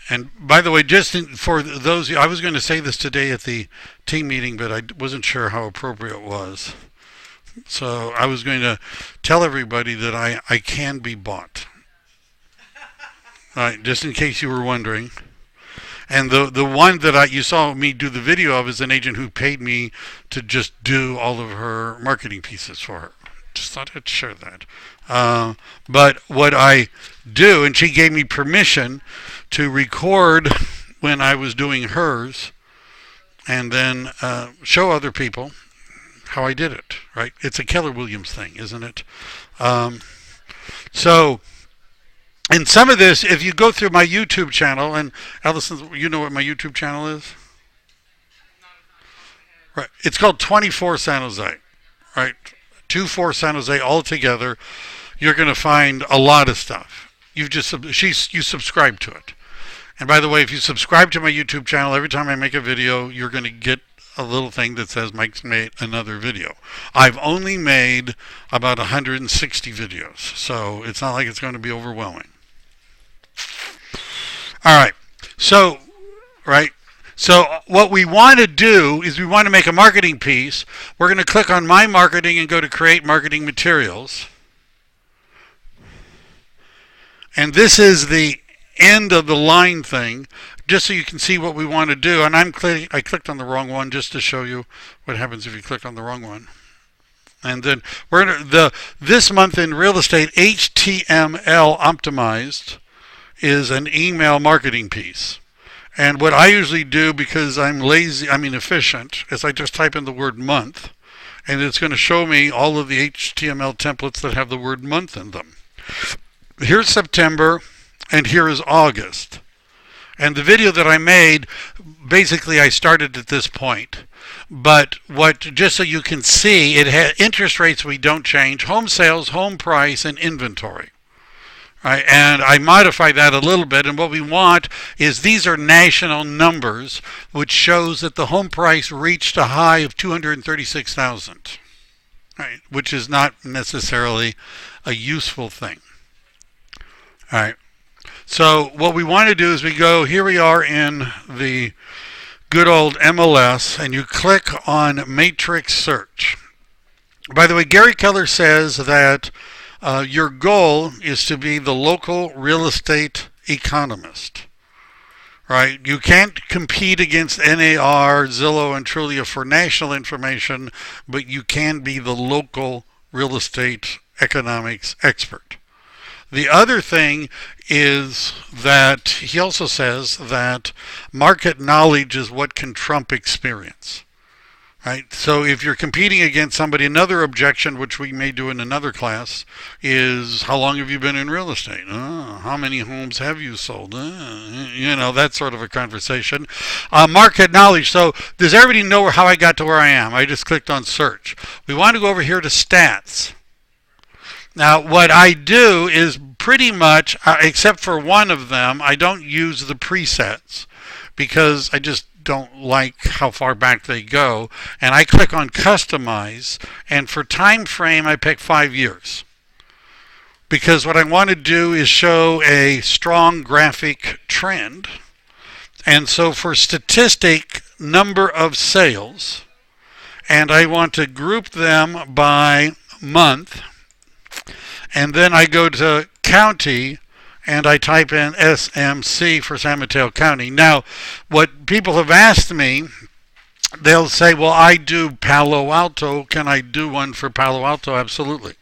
And by the way, for those, I was going to say this today at the team meeting, but I wasn't sure how appropriate it was. So I was going to tell everybody that I can be bought. All right, just in case you were wondering. And the one that you saw me do the video of is an agent who paid me to just do all of her marketing pieces for her. Just thought I'd share that. But what I do, and she gave me permission to record when I was doing hers, and then show other people how I did it. Right? It's a Keller Williams thing, isn't it? So. And some of this, if you go through my YouTube channel, and Allison, you know what my YouTube channel is? Right. It's called 24 San Jose. Right. 24 San Jose all together. You're going to find a lot of stuff. You subscribe to it. And by the way, if you subscribe to my YouTube channel, every time I make a video, you're going to get a little thing that says Mike's made another video. I've only made about 160 videos, so it's not like it's going to be overwhelming. All right. So what we want to do is we want to make a marketing piece. We're going to click on My Marketing and go to Create Marketing Materials. And this is the end of the line thing, just so you can see what we want to do. And I clicked on the wrong one just to show you what happens if you click on the wrong one. And then this month in real estate, HTML optimized is an email marketing piece. And what I usually do, because I'm efficient, is I just type in the word month, and it's going to show me all of the HTML templates that have the word month in them. Here's September, and here is August. And the video that I made, basically I started at this point. But just so you can see, it had interest rates we don't change, home sales, home price, and inventory. Right, and I modify that a little bit, and what we want is these are national numbers, which shows that the home price reached a high of 236,000, right, which is not necessarily a useful thing. All right, so what we want to do is here we are in the good old MLS, and you click on Matrix Search. By the way, Gary Keller says that your goal is to be the local real estate economist, right? You can't compete against NAR, Zillow, and Trulia for national information, but you can be the local real estate economics expert. The other thing is that he also says that market knowledge is what can trump experience. Right? So if you're competing against somebody, another objection, which we may do in another class, is how long have you been in real estate? How many homes have you sold? That sort of a conversation. Market knowledge. So does everybody know how I got to where I am? I just clicked on search. We want to go over here to stats. Now what I do is pretty much, except for one of them, I don't use the presets because I just don't like how far back they go, and I click on customize, and for time frame I pick 5 years, because what I want to do is show a strong graphic trend. And so for statistic, number of sales, and I want to group them by month, and then I go to county and I type in SMC for San Mateo County. Now, what people have asked me, they'll say, well, I do Palo Alto. Can I do one for Palo Alto? Absolutely.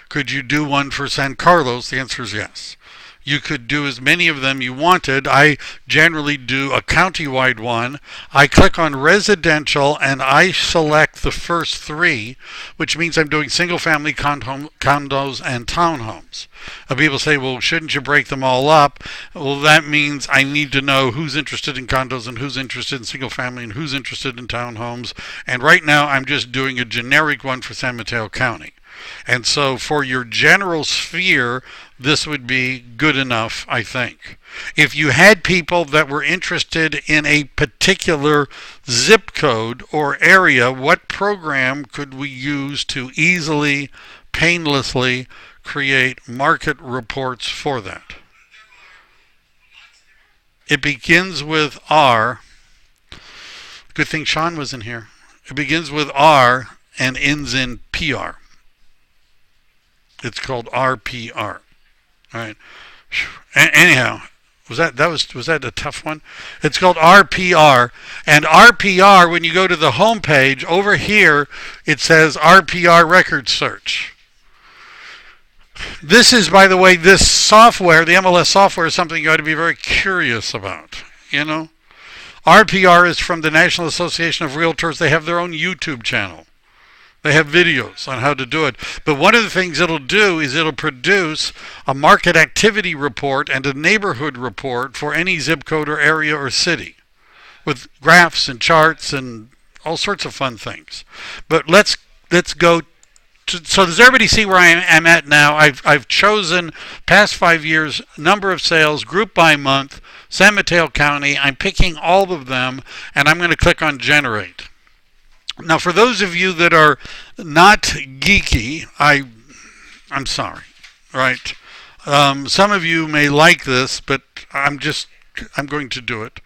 Could you do one for San Carlos? The answer is yes. You could do as many of them you wanted. I generally do a county-wide one. I click on residential and I select the first 3, which means I'm doing single-family condos and townhomes. People say, well, shouldn't you break them all up? Well, that means I need to know who's interested in condos and who's interested in single-family and who's interested in townhomes. And right now I'm just doing a generic one for San Mateo County. And so for your general sphere, this would be good enough, I think. If you had people that were interested in a particular zip code or area, what program could we use to easily, painlessly create market reports for that? It begins with R. Good thing Sean was in here. It begins with R and ends in PR. It's called RPR. All right. Anyhow, was that a tough one? It's called RPR, and RPR. When you go to the home page over here, it says RPR record search. This is, by the way, this software, the MLS software, is something you ought to be very curious about. You know, RPR is from the National Association of Realtors. They have their own YouTube channel. They have videos on how to do it. But one of the things it'll do is it'll produce a market activity report and a neighborhood report for any zip code or area or city with graphs and charts and all sorts of fun things. But let's go to, so does everybody see where I'm at now? I've chosen past 5 years, number of sales, group by month, San Mateo County. I'm picking all of them, and I'm going to click on generate. Now, for those of you that are not geeky, I'm sorry, right? Some of you may like this, but I'm going to do it,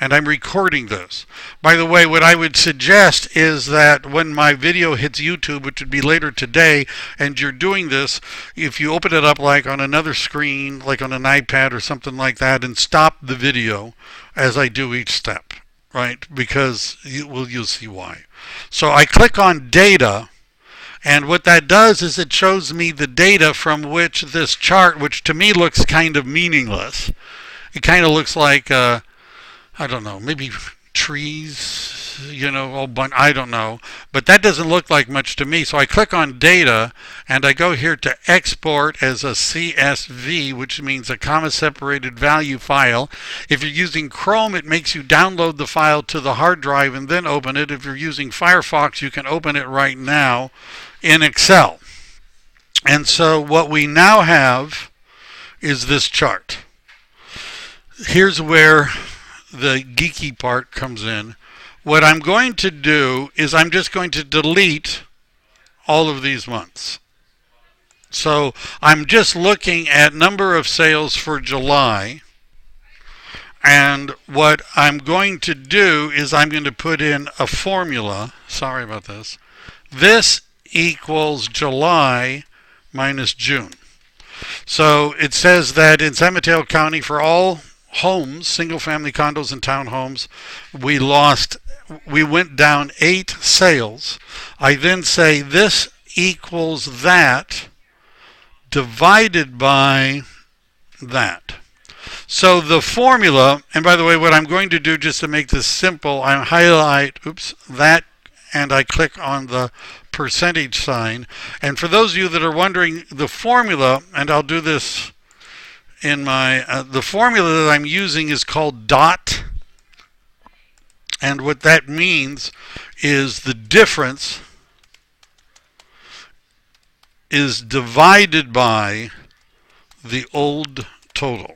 and I'm recording this. By the way, what I would suggest is that when my video hits YouTube, which would be later today, and you're doing this, if you open it up like on another screen, like on an iPad or something like that, and stop the video as I do each step, right? Because you'll see why. So I click on data, and what that does is it shows me the data from which this chart, which to me looks kind of meaningless. It kind of looks like, I don't know, maybe trees, you know, I don't know. But that doesn't look like much to me. So I click on data, and I go here to export as a CSV, which means a comma-separated value file. If you're using Chrome, it makes you download the file to the hard drive and then open it. If you're using Firefox, you can open it right now in Excel. And so what we now have is this chart. Here's where the geeky part comes in. What I'm going to do is I'm just going to delete all of these months. So I'm just looking at number of sales for July, and what I'm going to do is I'm going to put in a formula. Sorry about this. This equals July minus June. So it says that in San Mateo County, for all homes, single-family condos and townhomes, we went down 8 sales. I then say this equals that divided by that. So the formula, and by the way, what I'm going to do just to make this simple, I highlight, that, and I click on the percentage sign. And for those of you that are wondering, the formula, and I'll do this in my, the formula that I'm using is called DOT. And what that means is the difference is divided by the old total.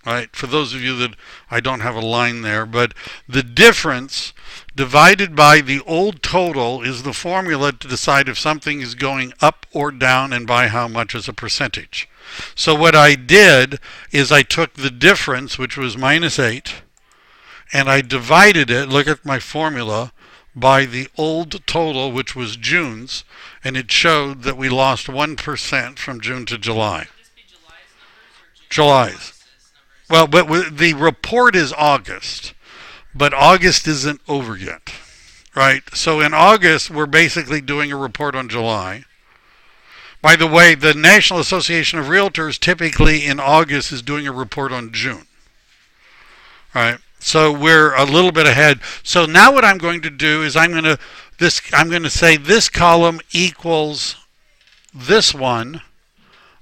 Right? For those of you that I don't have a line there, but the difference divided by the old total is the formula to decide if something is going up or down and by how much as a percentage. So what I did is I took the difference, which was minus 8, and I divided it, look at my formula, by the old total, which was June's, and it showed that we lost 1% from June to July. July's. Well, but the report is August, but August isn't over yet, right? So in August, we're basically doing a report on July. By the way, the National Association of Realtors typically in August is doing a report on June, right? So we're a little bit ahead. So now what I'm going to do is I'm going to say this column equals this one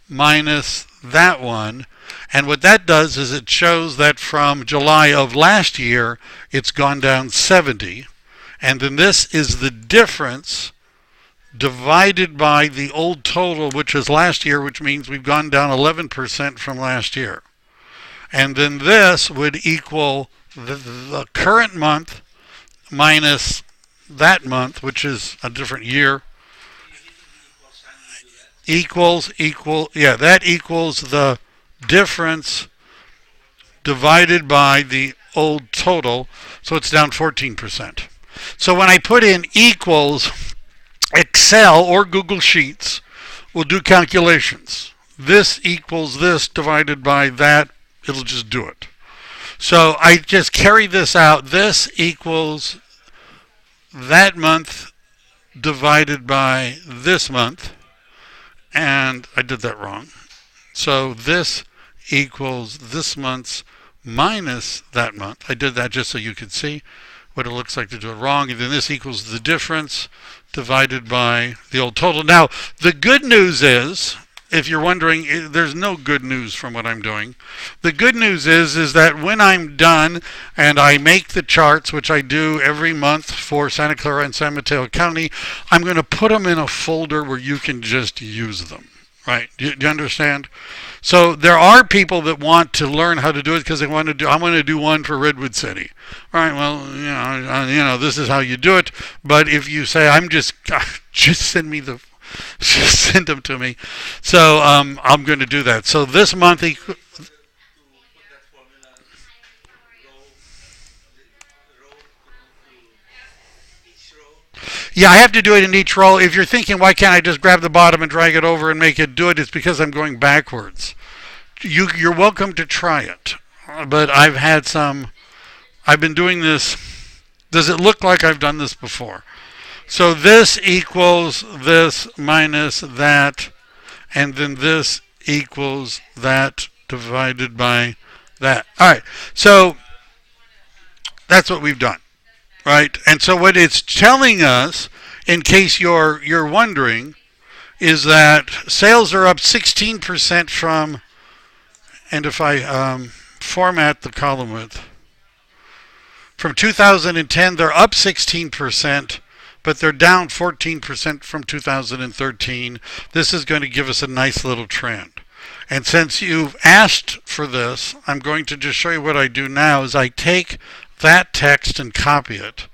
minus that one. And what that does is it shows that from July of last year, it's gone down 70. And then this is the difference divided by the old total, which is last year, which means we've gone down 11% from last year. And then this would equal the current month minus that month, which is a different year, that equals the difference divided by the old total, so it's down 14%. So when I put in equals, Excel or Google Sheets will do calculations. This equals this divided by that, it'll just do it. So I just carry this out. This equals that month divided by this month, and I did that wrong. So this equals this month's minus that month. I did that just so you could see what it looks like to do it wrong. And then this equals the difference divided by the old total. Now, the good news is, if you're wondering, there's no good news from what I'm doing. The good news is that when I'm done and I make the charts, which I do every month for Santa Clara and San Mateo County, I'm going to put them in a folder where you can just use them. Right? Do you understand? So there are people that want to learn how to do it because they want to do. I want to do one for Redwood City. All right. Well, this is how you do it. But if you say, just send me the. Just send them to me. So I'm going to do that. So this month, yeah, I have to do it in each row. If you're thinking, why can't I just grab the bottom and drag it over and make it do it? It's because I'm going backwards. You're welcome to try it. But I've been doing this. Does it look like I've done this before? So this equals this minus that, and then this equals that divided by that. All right, so that's what we've done, right? And so what it's telling us, in case you're wondering, is that sales are up 16% from, and if I format the column width, from 2010, they're up 16%. But they're down 14% from 2013. This is going to give us a nice little trend. And since you've asked for this, I'm going to just show you what I do now is I take that text and copy it,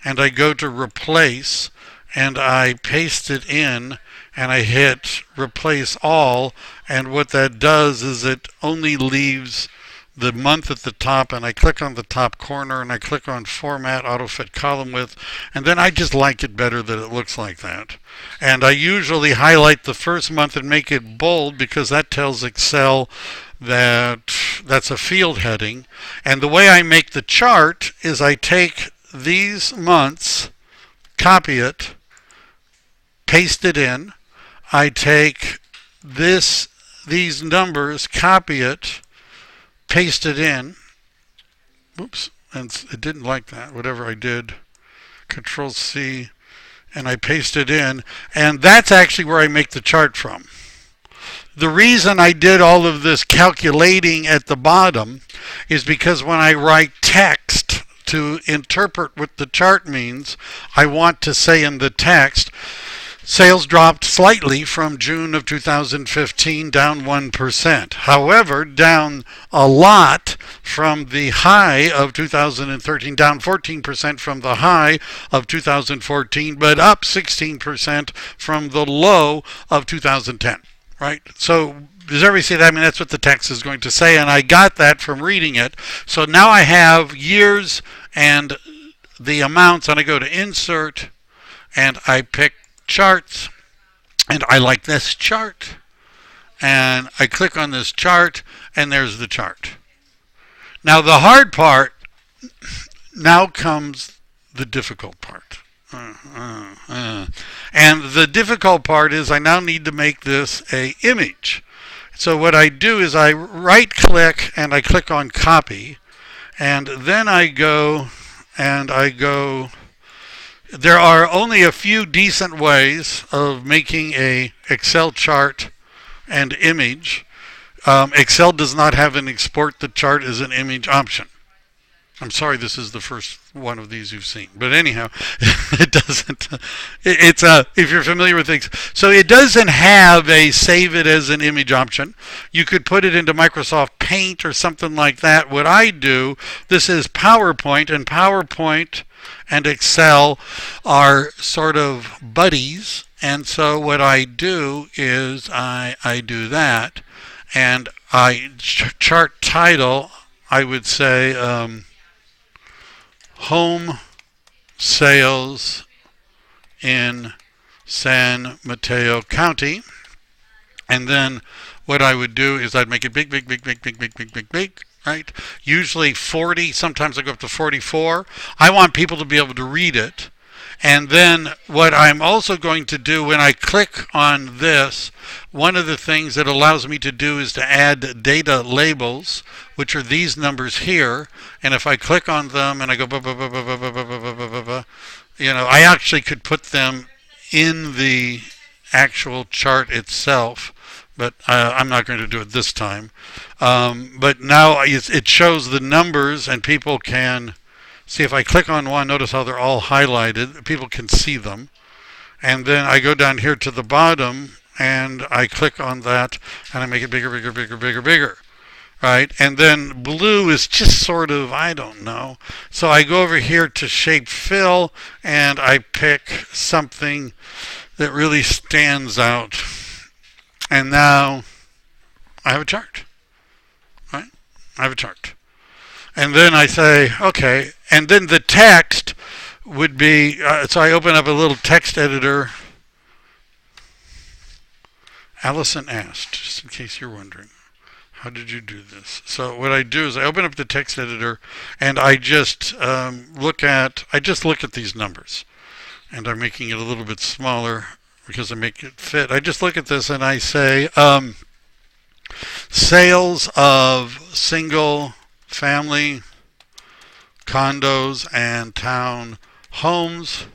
and I go to replace, and I paste it in, and I hit replace all, and what that does is it only leaves the month at the top, and I click on the top corner and I click on format auto fit column width, and then I just like it better that it looks like that. And I usually highlight the first month and make it bold because that tells Excel that that's a field heading. And the way I make the chart is I take these months, copy it, paste it in. I take these numbers, copy it, paste it in. Oops, and it didn't like that. Whatever I did, Control C, and I paste it in, and that's actually where I make the chart from. The reason I did all of this calculating at the bottom is because when I write text to interpret what the chart means, I want to say in the text, sales dropped slightly from June of 2015, down 1%. However, down a lot from the high of 2013, down 14% from the high of 2014, but up 16% from the low of 2010, right? So does everybody see that? I mean, that's what the text is going to say, and I got that from reading it. So now I have years and the amounts, and I go to Insert, and I pick charts, and I like this chart, and I click on this chart, and there's the chart. Now the hard part, now comes the difficult part. And the difficult part is I now need to make this a image. So what I do is I right click and I click on copy, and then I go and I go. There are only a few decent ways of making a Excel chart and image. Excel does not have an export the chart as an image option. I'm sorry, this is the first one of these you've seen, but anyhow, it doesn't. It's if you're familiar with things, so it doesn't have a save it as an image option. You could put it into Microsoft Paint or something like that. What I do, this is PowerPoint, and PowerPoint and Excel are sort of buddies, and so what I do is I do that, and I chart title, I would say home sales in San Mateo County. And then what I would do is I'd make it big, big, big, big, big, big, big, big, big, right? Usually 40, sometimes I go up to 44. I want people to be able to read it. And then what I'm also going to do when I click on this, one of the things that allows me to do is to add data labels, which are these numbers here. And if I click on them and I go, I actually could put them in the actual chart itself, but I'm not going to do it this time. But now it shows the numbers, and people can see. If I click on one, notice how they're all highlighted. People can see them. And then I go down here to the bottom, and I click on that, and I make it bigger, bigger, bigger, bigger, bigger. Right? And then blue is just sort of, I don't know. So I go over here to shape fill, and I pick something that really stands out. And now I have a chart. Right? I have a chart. And then I say, okay, and then the text would be, so I open up a little text editor. Allison asked, just in case you're wondering, how did you do this? So what I do is I open up the text editor, and I just look at these numbers. And I'm making it a little bit smaller because I make it fit. I just look at this and I say, sales of single family condos and town homes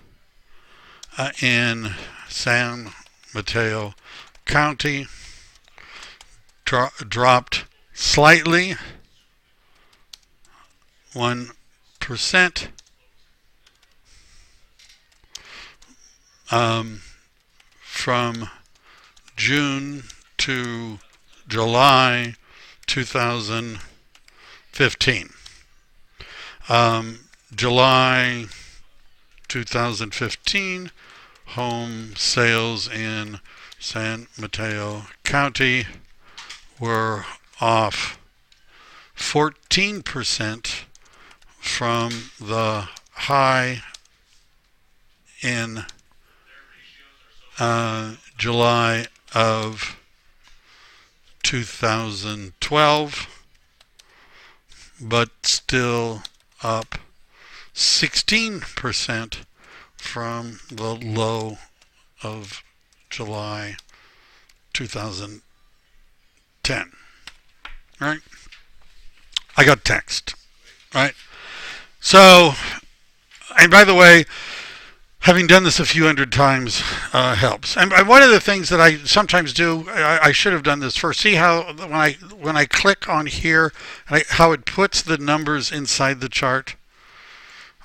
in San Mateo County dropped slightly, 1%, from June to July 2015. July 2015, home sales in San Mateo County were off 14% from the high in July of 2012, but still up 16% from the low of July 2010. Right? I got text. Right? So, and by the way, having done this a few hundred times helps. And one of the things that I sometimes do, I should have done this first. See how when I click on here, how it puts the numbers inside the chart?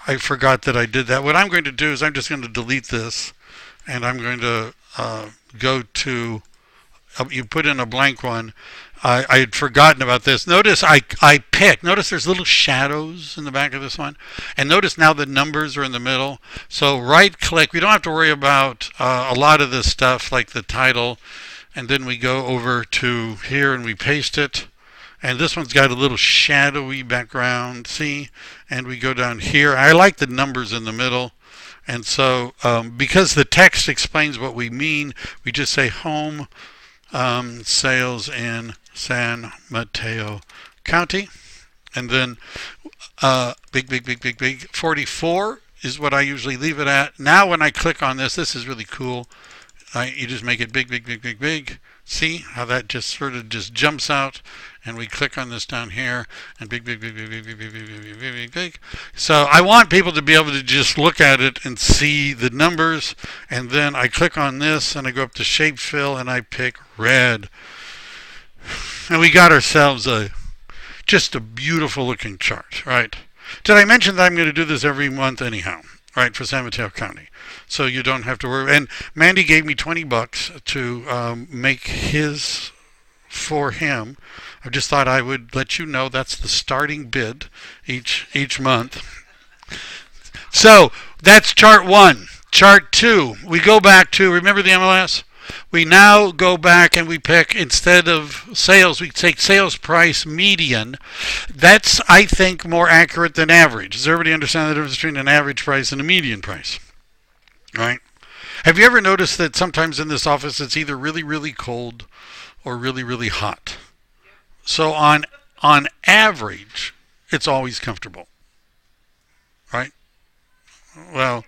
I forgot that I did that. What I'm going to do is I'm just going to delete this, and I'm going to go to, you put in a blank one. I had forgotten about this. Notice I picked. Notice there's little shadows in the back of this one. And notice now the numbers are in the middle. So right click. We don't have to worry about a lot of this stuff like the title. And then we go over to here and we paste it. And this one's got a little shadowy background. See? And we go down here. I like the numbers in the middle. And so because the text explains what we mean, we just say home sales in San Mateo County, and then big 44 is what I usually leave it at. Now when I click on this is really cool. You just make it big. See how that just sort of just jumps out, and we click on this down here, and big. So I want people to be able to just look at it and see the numbers, and then I click on this, and I go up to shape fill, and I pick red. And we got ourselves just a beautiful looking chart, right? Did I mention that I'm going to do this every month anyhow, right, for San Mateo County? So you don't have to worry. And Mandy gave me $20 to make his for him. I just thought I would let you know that's the starting bid each month. So that's chart one. Chart two, we go back to, remember the MLS? we now go back and we pick, instead of sales, we take sales price median. That's, I think, more accurate than average. Does everybody understand the difference between an average price and a median price? Right? Have you ever noticed that sometimes in this office it's either really, really cold or really, really hot? So on average, it's always comfortable. Right? Well,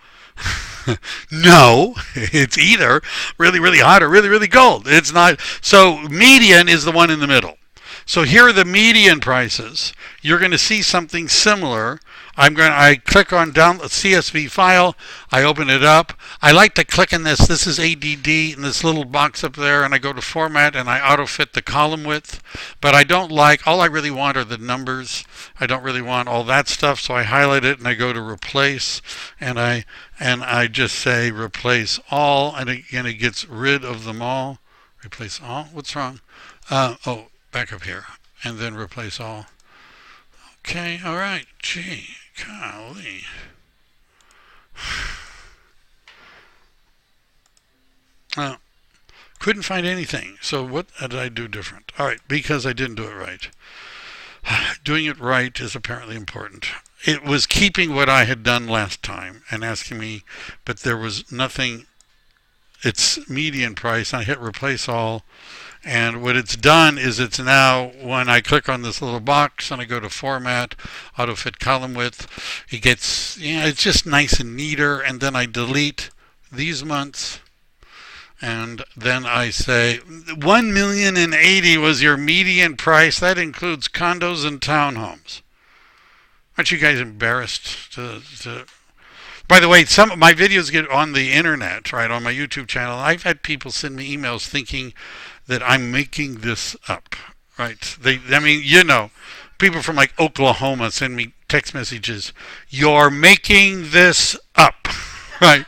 no, it's either really, really hot or really, really cold. It's not. So median is the one in the middle. So here are the median prices. You're going to see something similar. I click on download CSV file. I open it up. I like to click in this. This is ADD in this little box up there, and I go to format and I auto fit the column width. But I don't like. All I really want are the numbers. I don't really want all that stuff. So I highlight it and I go to replace, and I just say replace all, and again it gets rid of them all. Replace all. What's wrong? Oh, back up here, and then replace all. Okay, all right. Gee, golly. Couldn't find anything. So what did I do different? All right, because I didn't do it right. Doing it right is apparently important. It was keeping what I had done last time and asking me, but there was nothing. It's median price. I hit replace all. And what it's done is it's now, when I click on this little box and I go to format, auto fit column width, it gets, it's just nice and neater. And then I delete these months. And then I say 1,080,000 was your median price. That includes condos and townhomes. Aren't you guys embarrassed to By the way, some of my videos get on the internet, right, on my YouTube channel. I've had people send me emails thinking that I'm making this up, right? People from like Oklahoma send me text messages. You're making this up, right?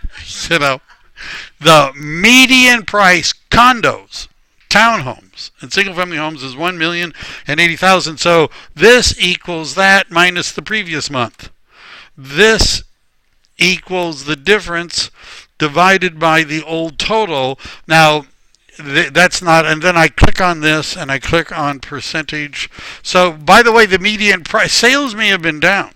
The median price condos, townhomes, and single-family homes is 1,080,000. So this equals that minus the previous month. This equals the difference divided by the old total. Now, that's not, and then I click on this and I click on percentage. So, by the way, the median price, sales may have been down,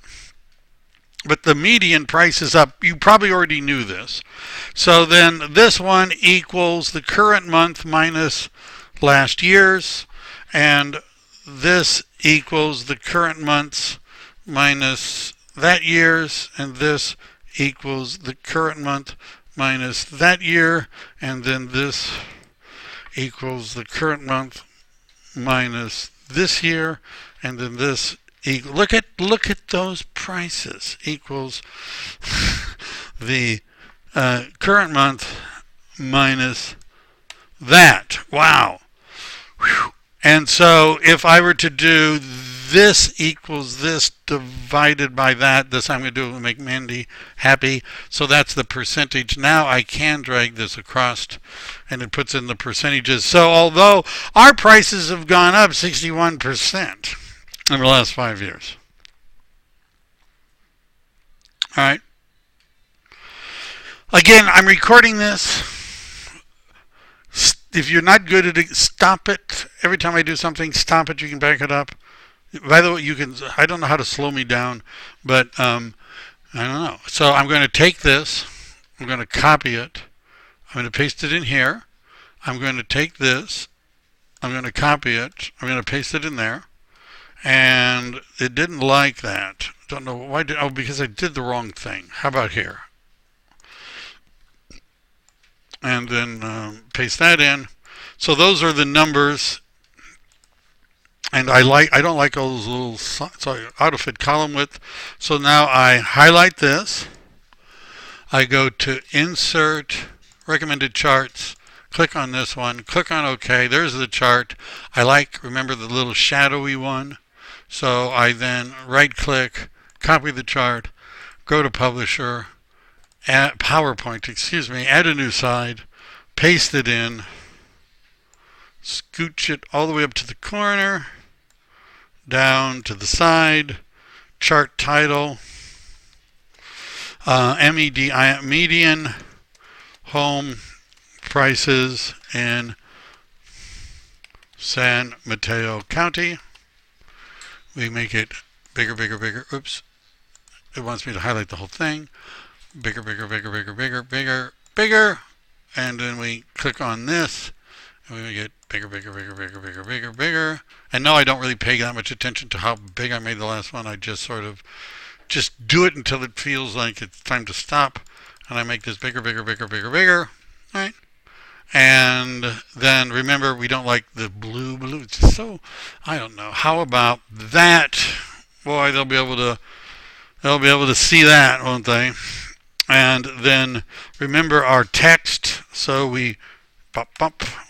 but the median price is up. You probably already knew this. So then this one equals the current month minus last year's, and this equals the current month's minus that year's, and this equals the current month minus that year, and then this equals the current month minus this year, and then this look at those prices equals the current month minus that. Wow. Whew. And so if I were to do this equals this divided by that, this I'm going to do to make Mandy happy. So that's the percentage. Now I can drag this across and it puts in the percentages. So although our prices have gone up 61% in the last 5 years. All right. Again, I'm recording this. If you're not good at it, stop it. Every time I do something, stop it. You can back it up. By the way, I don't know how to slow me down, but I don't know. So I'm going to take this. I'm going to copy it. I'm going to paste it in here. I'm going to take this. I'm going to copy it. I'm going to paste it in there. And it didn't like that. Don't know why. Because I did the wrong thing. How about here? And then paste that in. So those are the numbers. And I don't like all those little, sorry, auto fit column width. So now I highlight this. I go to insert recommended charts. Click on this one. Click on OK. There's the chart. Remember the little shadowy one. So I then right click, copy the chart, go to publisher, add PowerPoint, add a new slide, paste it in, scooch it all the way up to the corner, down to the side, chart title, median, home prices in San Mateo County. We make it bigger, bigger, bigger. Oops. It wants me to highlight the whole thing. Bigger, bigger, bigger, bigger, bigger, bigger, bigger. And then we click on this. And we make it bigger, bigger, bigger, bigger, bigger, bigger, bigger. And no, I don't really pay that much attention to how big I made the last one. I just sort of just do it until it feels like it's time to stop. And I make this bigger, bigger, bigger, bigger, bigger. Right? And then remember, we don't like the blue. It's just so, I don't know. How about that? Boy, they'll be able to see that, won't they? And then remember our text. So we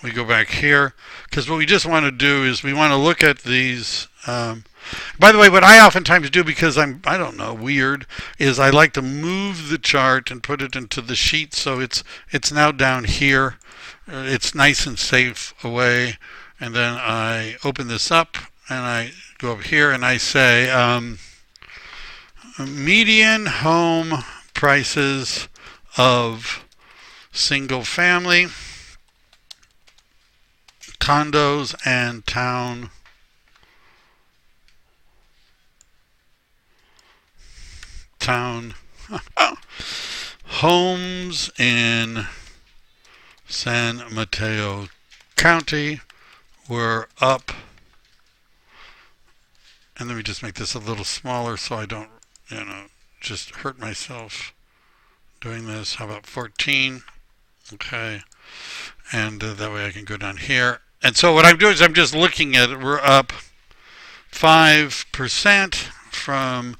we go back here, because what we just want to do is we want to look at these. By the way, what I oftentimes do, because I don't know, weird, is I like to move the chart and put it into the sheet, so it's now down here. It's nice and safe away. And then I open this up and I go up here and I say median home prices of single family, condos, and town homes in San Mateo County were up. And let me just make this a little smaller so I don't, just hurt myself doing this. How about 14? Okay. And that way I can go down here. And so what I'm doing is I'm just looking at it. We're up 5% from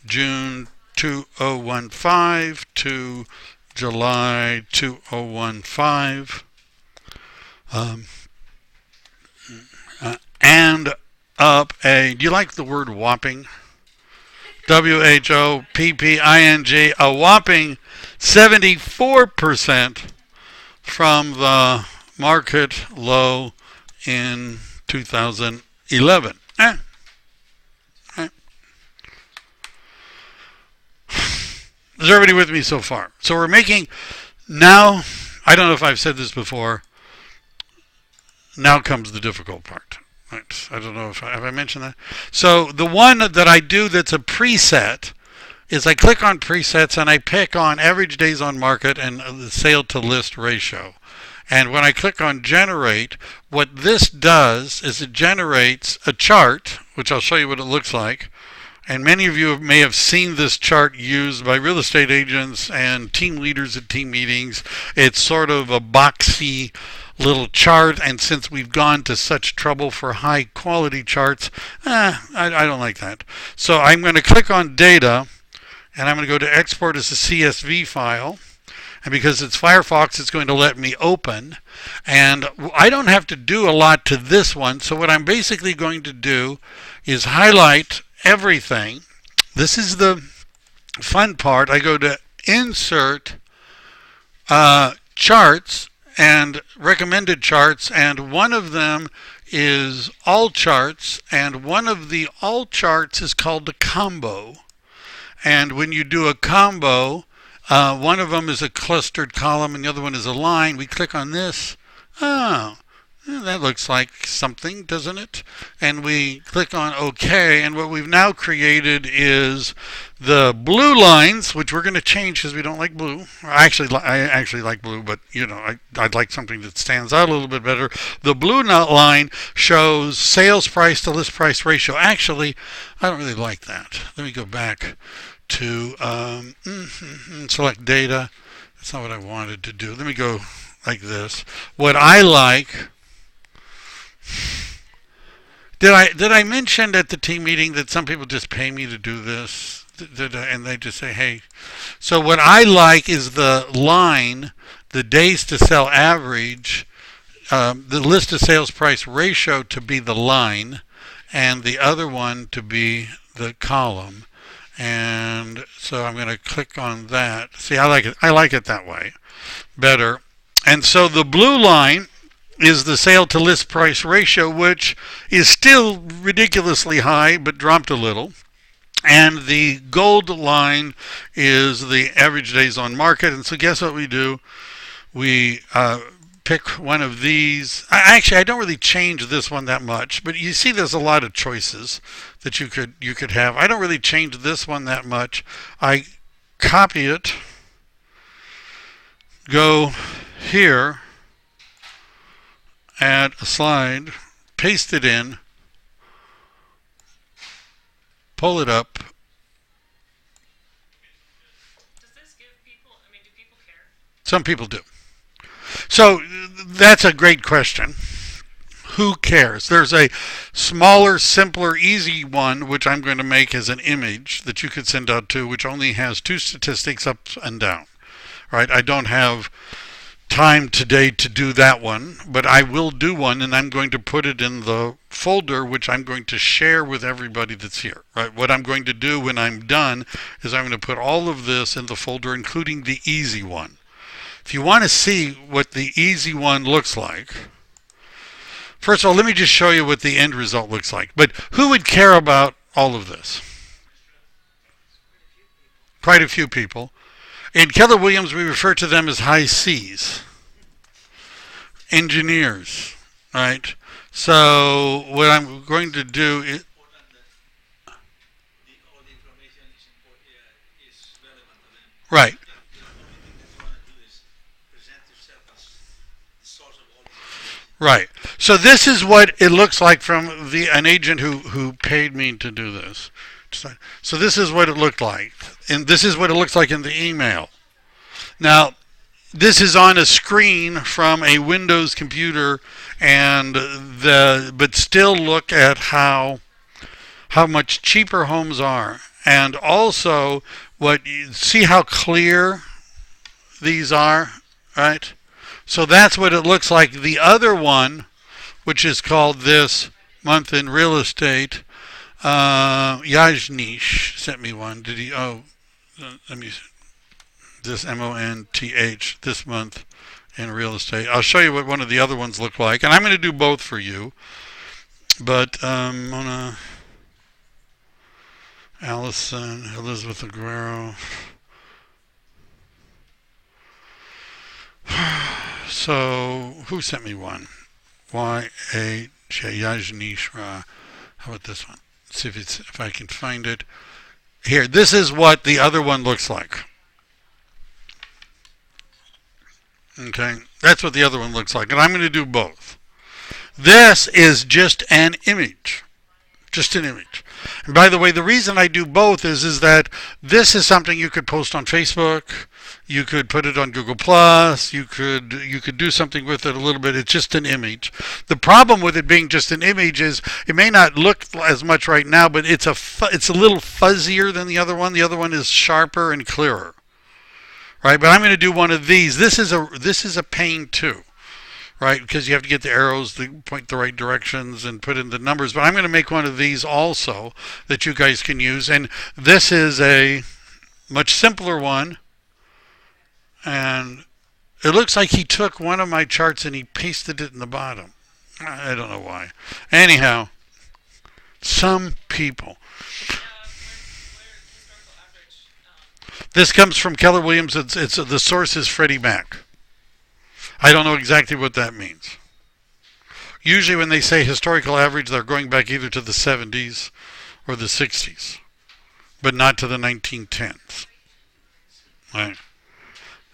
June 2015 to July 2015. And up do you like the word whopping? WHOPPING, a whopping 74% from the market low in 2011. Is everybody with me so far? So we're making now, I don't know if I've said this before, now comes the difficult part. Right. I don't know if have I mentioned that. So the one that I do that's a preset is I click on presets and I pick on average days on market and the sale to list ratio. And when I click on generate, what this does is it generates a chart, which I'll show you what it looks like. And many of you may have seen this chart used by real estate agents and team leaders at team meetings. It's sort of a boxy little chart, and since we've gone to such trouble for high quality charts, I don't like that. So I'm going to click on data, and I'm going to go to export as a CSV file. And because it's Firefox, it's going to let me open. And I don't have to do a lot to this one. So what I'm basically going to do is highlight everything. This is the fun part. I go to insert charts and recommended charts, and one of them is all charts, and one of the all charts is called a combo. And when you do a combo, one of them is a clustered column and the other one is a line. We click on this. Oh, that looks like something, doesn't it? And we click on OK, and what we've now created is the blue lines, which we're going to change because we don't like blue. I actually like blue, but I'd like something that stands out a little bit better. The blue line shows sales price to list price ratio. Actually, I don't really like that. Let me go back to select data. That's not what I wanted to do. Let me go like this. What I like. Did I mention at the team meeting that some people just pay me to do this? And they just say, hey. So what I like is the line, the days to sell average, the list to sales price ratio to be the line, and the other one to be the column. And so I'm going to click on that. See, I like it that way better. And so the blue line is the sale to list price ratio, which is still ridiculously high but dropped a little. And the gold line is the average days on market. And so guess what we do? We pick one of these. I don't really change this one that much, but you see there's a lot of choices that you could have. I don't really change this one that much. I copy it, go here, add a slide, paste it in, pull it up. Does this give people, do people care? Some people do. So that's a great question. Who cares? There's a smaller, simpler, easy one, which I'm going to make as an image that you could send out to, which only has 2 statistics up and down. Right? I don't have time today to do that one, but I will do one, and I'm going to put it in the folder, which I'm going to share with everybody that's here. Right? What I'm going to do when I'm done is I'm going to put all of this in the folder, including the easy one. If you want to see what the easy one looks like, first of all, let me just show you what the end result looks like. But who would care about all of this? Quite a few people. In Keller Williams, we refer to them as high C's. Engineers, right? So what I'm going to do is... Right. Right. So this is what it looks like from an agent who paid me to do this. So this is what it looked like. And this is what it looks like in the email. Now, this is on a screen from a Windows computer, but still look at how much cheaper homes are. And also see how clear these are, right? So that's what it looks like. The other one, which is called This Month in Real Estate, Yajnish sent me one. Did he? Oh, let me. This MONTH, This Month in Real Estate. I'll show you what one of the other ones look like, and I'm going to do both for you. But Mona, Allison, Elizabeth Aguero. So, who sent me one? Y-A-J, Yajnishra. How about this one? Let's see if I can find it. Here, this is what the other one looks like. Okay, that's what the other one looks like. And I'm going to do both. This is just an image. Just an image. And by the way, the reason I do both is that this is something you could post on Facebook. You could put it on Google Plus. You could do something with it a little bit. It's just an image. The problem with it being just an image is it may not look as much right now, but it's a little fuzzier than the other one. The other one is sharper and clearer. Right? But I'm going to do one of these. This is a pain too. Right, because you have to get the arrows to point the right directions and put in the numbers. But I'm going to make one of these also that you guys can use. And this is a much simpler one. And it looks like he took one of my charts and he pasted it in the bottom. I don't know why. Anyhow, some people. This comes from Keller Williams. It's the source is Freddie Mac. I don't know exactly what that means. Usually when they say historical average, they're going back either to the 70s or the 60s, but not to the 1910s. Right.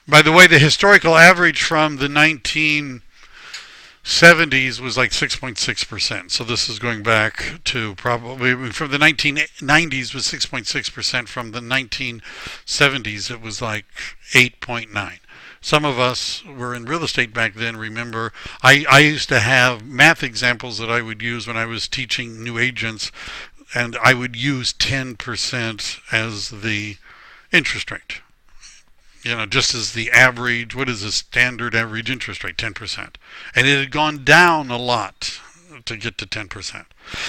By the way, the historical average from the 1970s was like 6.6%. So this is going back to probably from the 1990s was 6.6%. From the 1970s, it was like 8.9. Some of us were in real estate back then. Remember, I used to have math examples that I would use when I was teaching new agents, and I would use 10% as the interest rate. You know, just as the average, what is the standard average interest rate? 10%. And it had gone down a lot to get to 10%.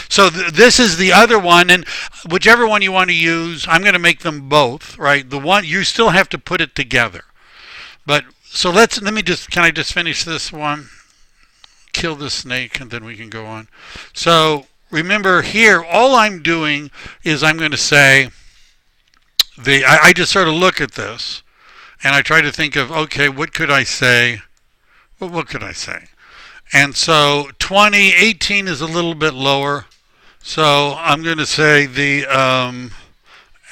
So this is the other one, and whichever one you want to use, I'm going to make them both, right? The one, you still have to put it together. But so can I just finish this one? Kill the snake and then we can go on. So remember here, all I'm doing is I'm going to say, I just sort of look at this and I try to think of, okay, what could I say what could I say? And so 2018 is a little bit lower. So I'm going to say the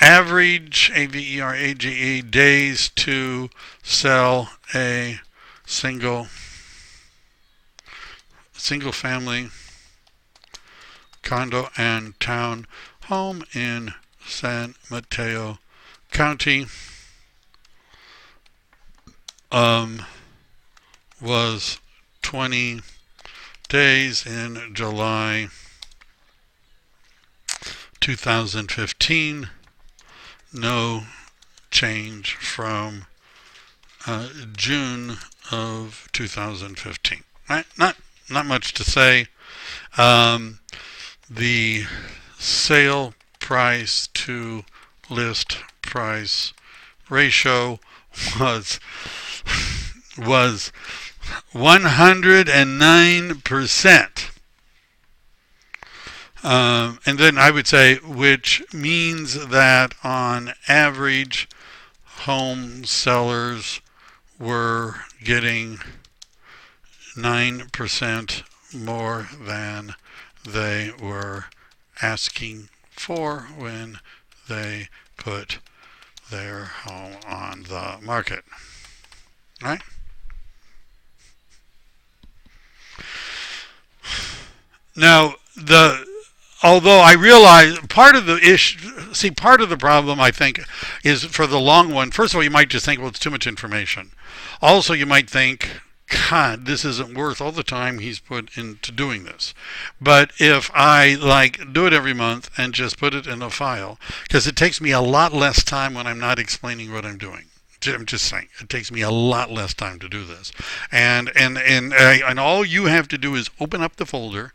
average AVERAGE days to sell a single family condo and town home in San Mateo County was 20 days in July 2015. No change from June of 2015. Right? Not much to say. The sale price to list price ratio was 109%. And then I would say, which means that on average, home sellers were getting 9% more than they were asking for when they put their home on the market. Right? Now, although I realize part of the issue, part of the problem I think is for the long one. First of all, you might just think, well, it's too much information. Also, you might think, God, this isn't worth all the time he's put into doing this. But if I do it every month and just put it in a file, because it takes me a lot less time when I'm not explaining what I'm doing. I'm just saying, it takes me a lot less time to do this. And all you have to do is open up the folder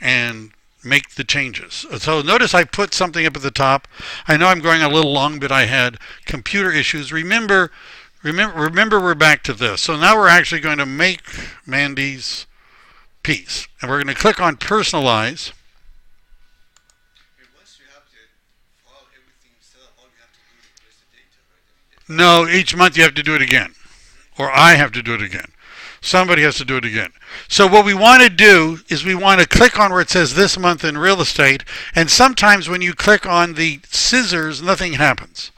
and make the changes. So notice I put something up at the top. I know I'm going a little long, but I had computer issues. Remember we're back to this. So now we're actually going to make Mandy's piece. And we're going to click on personalize. Once you have all everything set up, all you have to do is place the data, right? No, each month you have to do it again. Or I have to do it again. Somebody has to do it again. So what we want to do is we want to click on where it says this month in real estate. And sometimes when you click on the scissors, nothing happens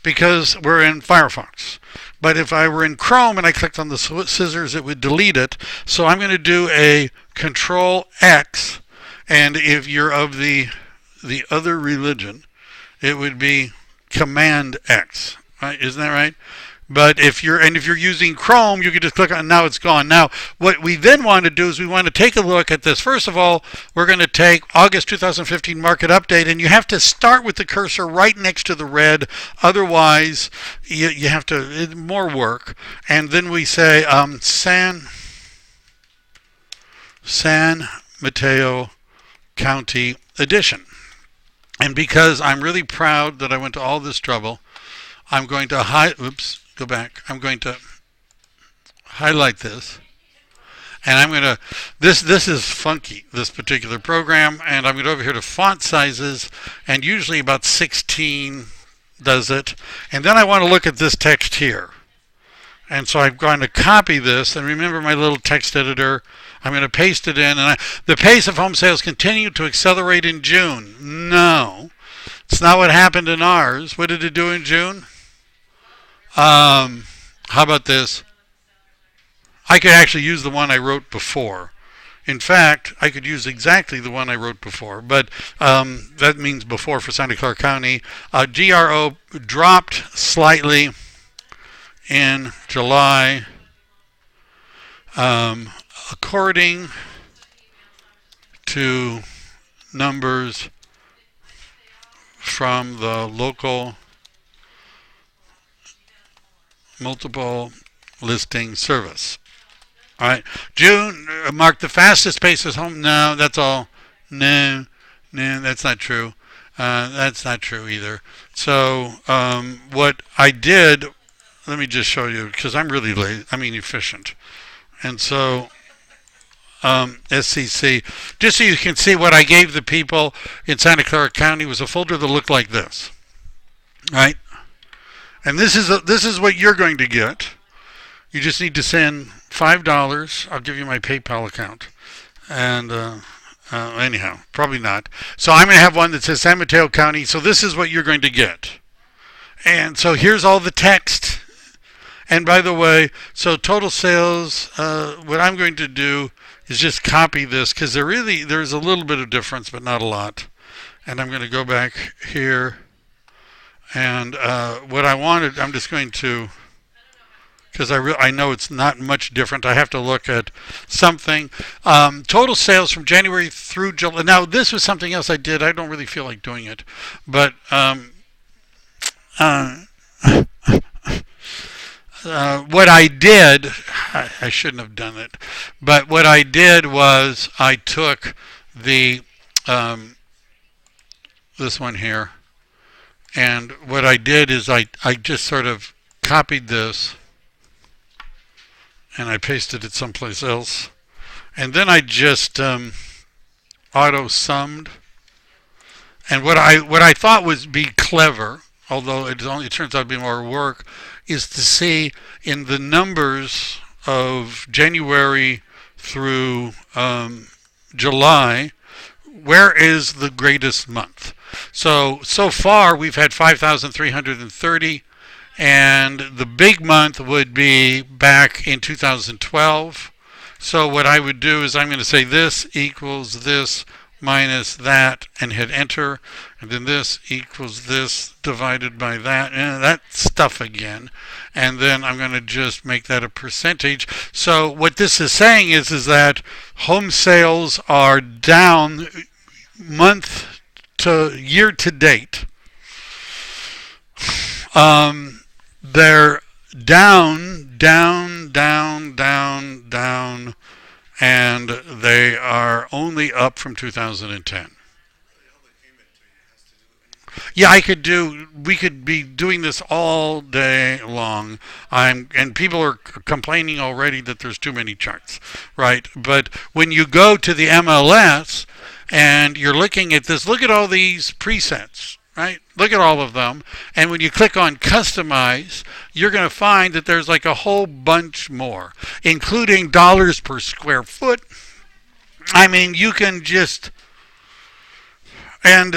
because we're in Firefox. But if I were in Chrome and I clicked on the scissors, it would delete it. So I'm going to do a Control X. And if you're of the other religion, it would be Command X. Right? Isn't that right? But if you're using Chrome, you can just click on it, and now it's gone. Now, what we then want to do is we want to take a look at this. First of all, we're going to take August 2015 market update, and you have to start with the cursor right next to the red. Otherwise, you have to more work. And then we say San Mateo County Edition. And because I'm really proud that I went to all this trouble, I'm going to I'm going to highlight this, and I'm going to this is funky, this particular program, and I'm going to go over here to font sizes, and usually about 16 does it. And then I want to look at this text here, and so I'm going to copy this, and remember my little text editor. I'm going to paste it in, and the pace of home sales continued to accelerate in June. No, it's not what happened in ours. What did it do in June? How about this? I could actually use the one I wrote before. In fact, I could use exactly the one I wrote before, but that means before for Santa Clara County. GRO dropped slightly in July, according to numbers from the local multiple listing service. All right, June marked the fastest pace of home. No, that's all. No, that's not true. That's not true either. So what I did, let me just show you because I'm really efficient. And so SCC, just so you can see what I gave the people in Santa Clara County was a folder that looked like this. Right? And this is what you're going to get. You just need to send $5. I'll give you my PayPal account. And anyhow, probably not. So I'm going to have one that says San Mateo County. So this is what you're going to get. And so here's all the text. And by the way, so total sales, what I'm going to do is just copy this because there's a little bit of difference, but not a lot. And I'm going to go back here. And what I wanted, I'm just going to, because I know it's not much different. I have to look at something. Total sales from January through July. Now, this was something else I did. I don't really feel like doing it. But what I did, I shouldn't have done it, but what I did was I took the this one here, and what I did is I just sort of copied this and I pasted it someplace else, and then I just auto summed. And what I thought was be clever, although it turns out to be more work, is to see in the numbers of January through July, where is the greatest month. So far we've had 5,330, and the big month would be back in 2012. So what I would do is I'm going to say this equals this minus that and hit enter, and then this equals this divided by that, and that stuff again, and then I'm going to just make that a percentage. So what this is saying is that home sales are down month to year to date. They're down, and they are only up from 2010. Yeah, we could be doing this all day long. And people are complaining already that there's too many charts, right? But when you go to the MLS and you're looking at this, look at all these presets, right? Look at all of them. And when you click on customize, you're going to find that there's like a whole bunch more, including dollars per square foot. I mean, you can just, and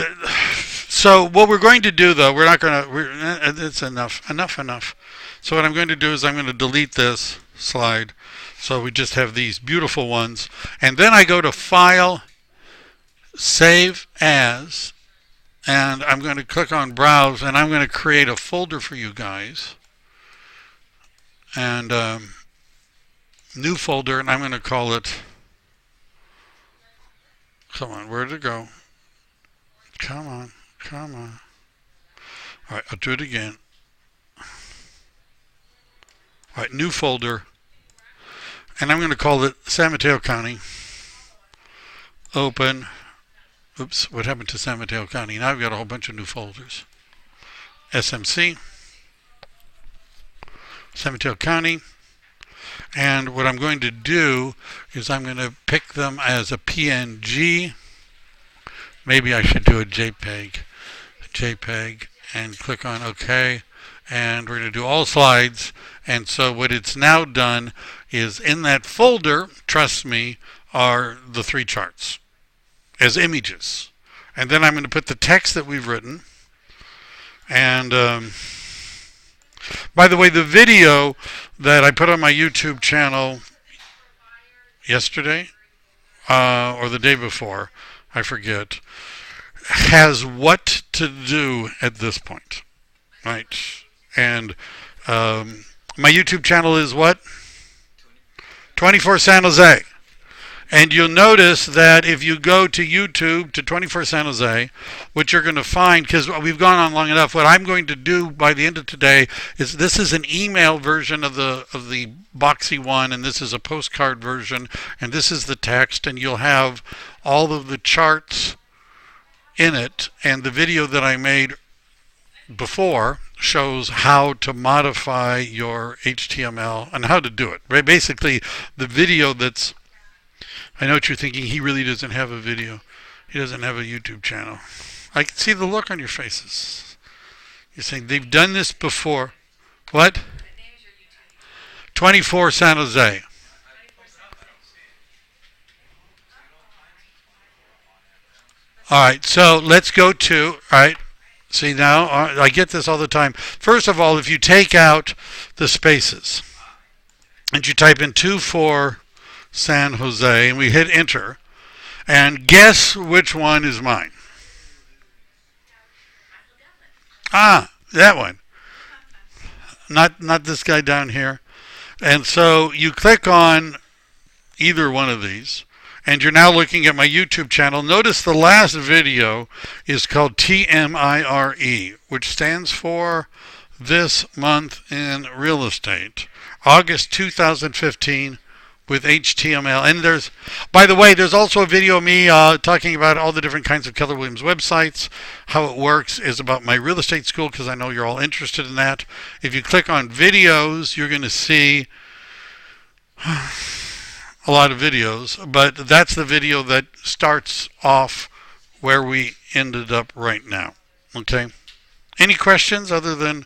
so what we're going to do though, it's enough. So what I'm going to do is I'm going to delete this slide. So we just have these beautiful ones. And then I go to File, Save As, and I'm going to click on Browse, and I'm going to create a folder for you guys. And new folder, and I'm going to call it, come on, where did it go? Come on. All right, I'll do it again. All right, new folder, and I'm going to call it San Mateo County. Open. Oops, what happened to San Mateo County? Now I've got a whole bunch of new folders. SMC, San Mateo County. And what I'm going to do is I'm going to pick them as a PNG. Maybe I should do a JPEG, and click on OK. And we're going to do all slides. And so what it's now done is in that folder, trust me, are the three charts as images. And then I'm going to put the text that we've written. And by the way, the video that I put on my YouTube channel yesterday or the day before, I forget, has what to do at this point, right? And my YouTube channel is what? 24 San Jose. And you'll notice that if you go to YouTube to 24 San Jose, what you're going to find, because we've gone on long enough, what I'm going to do by the end of today is this is an email version of the boxy one, and this is a postcard version, and this is the text, and you'll have all of the charts in it, and the video that I made before shows how to modify your HTML and how to do it. Right? Basically, the video that's, I know what you're thinking, he really doesn't have a video. He doesn't have a YouTube channel. I can see the look on your faces. You're saying they've done this before. What? 24 San Jose. All right, so let's go to, all right, see now, I get this all the time. First of all, if you take out the spaces and you type in 24 San Jose and we hit enter, and guess which one is mine? Ah, that one. Not this guy down here. And so you click on either one of these, and you're now looking at my YouTube channel. Notice the last video is called TMIRE, which stands for This Month in Real Estate, August 2015 with HTML. And there's, by the way, there's also a video of me talking about all the different kinds of Keller Williams websites. How it works is about my real estate school, because I know you're all interested in that. If you click on videos, you're going to see a lot of videos, but that's the video that starts off where we ended up right now. Okay? Any questions other than